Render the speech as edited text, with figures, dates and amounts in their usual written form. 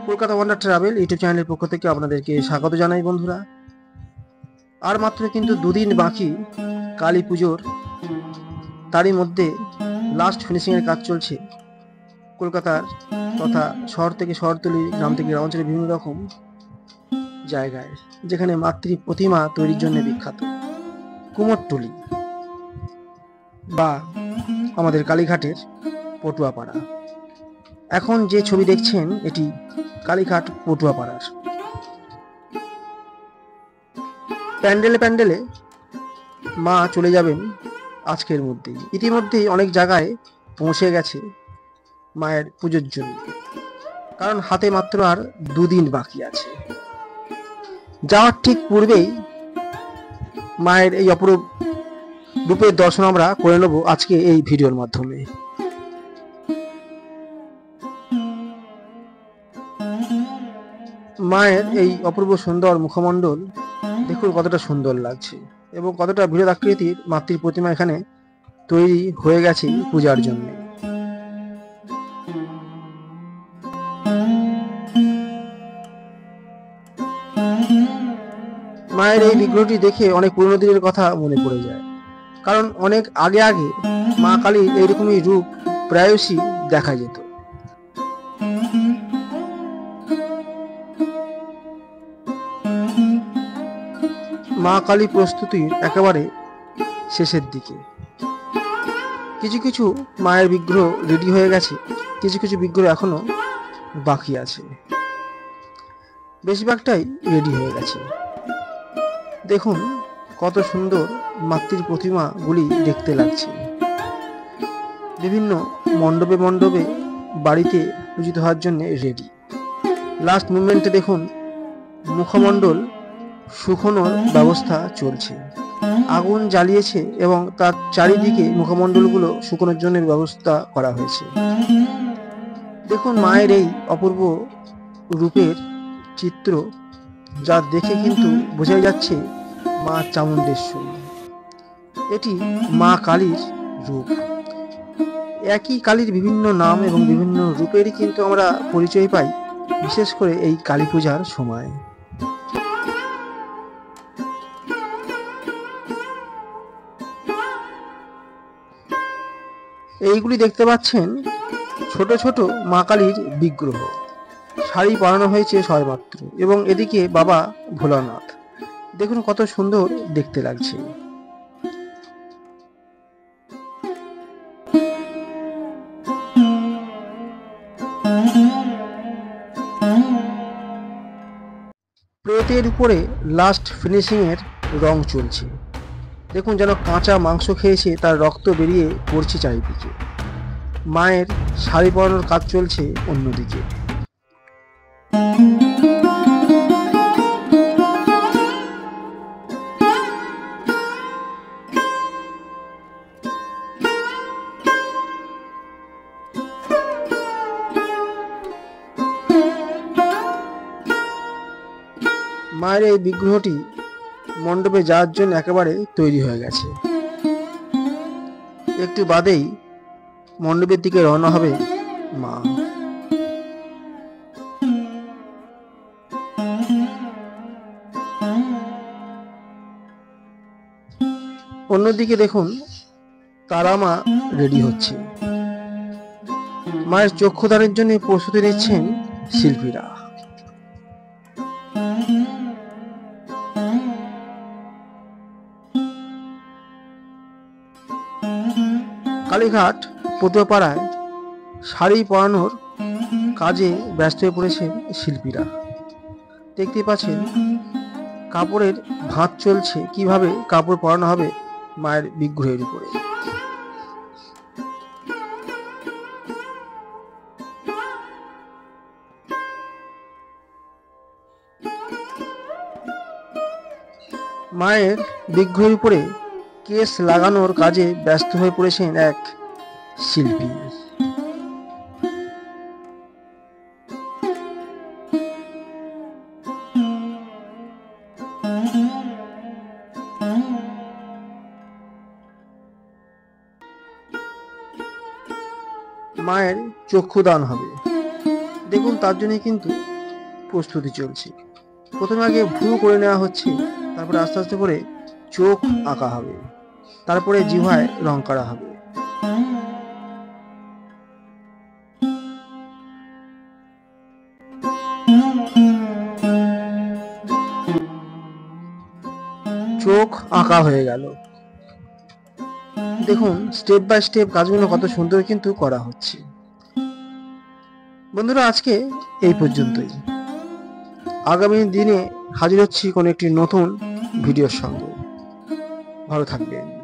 Kolkata wonder travel YouTube চ্যানেলের পক্ষ থেকে আপনাদেরকে স্বাগত জানাই বন্ধুরা। আর মাত্র কিন্তু দুদিন বাকি কালী পুজোর, তারই মধ্যে লাস্ট ফিনিশিংয়ের কাজ চলছে কলকাতার তথা শহর থেকে শহরতলি, গ্রাম থেকে গ্রামাঞ্চলে বিভিন্ন রকম জায়গায়, যেখানে মাতৃ প্রতিমা তৈরির জন্য বিখ্যাত কুমোরটুলি বা আমাদের কালীঘাটের পটুয়াপাড়া। এখন যে ছবি দেখছেন এটি কালীঘাট পটুয়াপাড়ার। প্যান্ডেলে প্যান্ডেলে মা চলে যাবেন আজকের মধ্যেই। ইতিমধ্যেই অনেক জায়গায় পৌঁছে গেছে মায়ের পুজোর জন্য, কারণ হাতে মাত্র আর দুদিন বাকি আছে। যাওয়ার ঠিক পূর্বেই মায়ের এই অপরূপ রূপের দর্শন আমরা করে নেব আজকে এই ভিডিওর মাধ্যমে। মায়ের এই অপূর্ব সুন্দর মুখমণ্ডল দেখুন কতটা সুন্দর লাগছে, এবং কতটা বৃহৎ আকৃতির মাতৃ প্রতিমা এখানে তৈরি হয়ে গেছে পূজার জন্য। মায়ের এই বিগ্রহটি দেখে অনেক পুরনো দিনের কথা মনে পড়ে যায়, কারণ অনেক আগে আগে মা কালীর এইরকমই রূপ প্রায়শই দেখা যেত। মা কালী প্রস্তুতির একেবারে শেষের দিকে। কিছু কিছু মায়ের বিগ্রহ রেডি হয়ে গেছে, কিছু কিছু বিগ্রহ এখনো বাকি আছে, বেশিরভাগটাই রেডি হয়ে গেছে। দেখুন কত সুন্দর মাতৃর প্রতিমাগুলি দেখতে লাগছে। বিভিন্ন মণ্ডপে মণ্ডপে বাড়িতে পূজিত হওয়ার জন্য রেডি। লাস্ট মুভমেন্টে দেখুন মুখমণ্ডল শুকোনোর ব্যবস্থা চলছে। আগুন জ্বালিয়েছে এবং তার চারিদিকে মুখমণ্ডলগুলো শুকোনোর জন্য ব্যবস্থা করা হয়েছে। দেখুন মায়ের এই অপূর্ব রূপের চিত্র, যা দেখে কিন্তু বোঝাই যাচ্ছে মা চামুণ্ডেশ্বরী। এটি মা কালীর রূপ। একই কালীর বিভিন্ন নাম এবং বিভিন্ন রূপেরই কিন্তু আমরা পরিচয় পাই, বিশেষ করে এই কালী পূজার সময়। এইগুলি দেখতে পাচ্ছেন ছোট ছোট মা কালীর বিগ্রহ, শাড়ি পরানো হয়েছে সবেমাত্র, এবং এদিকে বাবা ভোলানাথ। দেখুন কত সুন্দর দেখতে লাগছে। প্লেটের উপরে লাস্ট ফিনিশিং এর রং চলছে। দেখুন যেন কাঁচা মাংস খেয়েছে, তার রক্ত বেরিয়ে পড়ছে চারিদিকে। মায়ের শাড়ি পরানোর কাজ চলছে অন্যদিকে। মায়ের এই বিগ্রহটি মণ্ডপে যাওয়ার জন্য একেবারে তৈরি হয়ে গেছে। একটু বাদেই মণ্ডপের দিকে রওনা হবে মা। অন্যদিকে দেখুন তারা মা রেডি হচ্ছে। মায়ের চক্ষুদানের জন্য প্রস্তুতি নিচ্ছেন শিল্পীরা। কালীঘাট পটুয়াপাড়ায় শাড়ি পরানোর কাজে ব্যস্ত হয়ে পড়েছেন শিল্পীরা। দেখতে পাচ্ছেন কাপড়ের ভাঁজ চলছে, কিভাবে কাপড় পরানো হবে মায়ের বিগ্রহের উপরে। মায়ের বিগ্রহের উপরে কেস লাগানোর কাজে ব্যস্ত হয়ে পড়েছেন এক শিল্পী। মায়ের চক্ষুদান হবে, দেখুন তার জন্য কিন্তু প্রস্তুতি চলছে। প্রথমে আগে ভ্রু করে নেওয়া হচ্ছে, তারপরে আস্তে আস্তে করে চোখ আঁকা হবে, তারপরে জিহ্বায় রং করা হবে। চোখ আঁকা হয়ে গেল। দেখুন স্টেপ বাই স্টেপ কাজগুলো কত সুন্দর কিন্তু করা হচ্ছে। বন্ধুরা, আজকে এই পর্যন্তই। আগামী দিনে হাজির হচ্ছি কোনো একটি নতুন ভিডিওর সঙ্গে। ভালো থাকবেন।